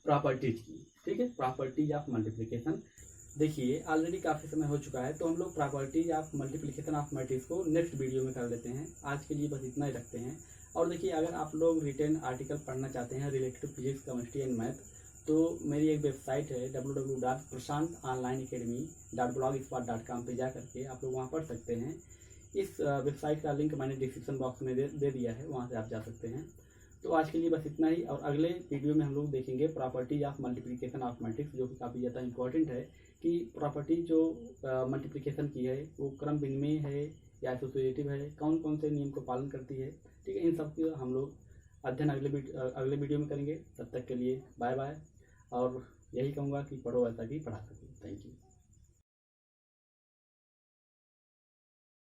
प्रॉपर्टीज की। ठीक है, प्रॉपर्टीज ऑफ मल्टीप्लिकेशन। देखिए ऑलरेडी काफ़ी समय हो चुका है, तो हम लोग properties of multiplication of matrix को नेक्स्ट वीडियो में कर लेते हैं। आज के लिए बस इतना ही रखते हैं। और देखिए अगर आप लोग रिटेन आर्टिकल पढ़ना चाहते हैं related to physics, chemistry and math, तो मेरी एक वेबसाइट है www.prashantonlineacademy.blogspot.com पे जा करके आप लोग वहाँ पढ़ सकते हैं। इस वेबसाइट का लिंक मैंने डिस्क्रिप्शन बॉक्स में दे दिया है, वहाँ से आप जा सकते हैं। तो आज के लिए बस इतना ही, और अगले वीडियो में हम लोग देखेंगे properties of multiplication of matrix, जो कि काफ़ी ज़्यादा इंपॉर्टेंट है कि प्रॉपर्टी जो मल्टीप्लिकेशन की है वो क्रम विनिमय है या एसोसिएटिव है, कौन कौन से नियम को पालन करती है। ठीक है, इन सब की हम लोग अध्ययन अगले वीडियो में करेंगे। तब तक के लिए बाय बाय, और यही कहूँगा कि पढ़ो ऐसा कि पढ़ा सके। Thank you.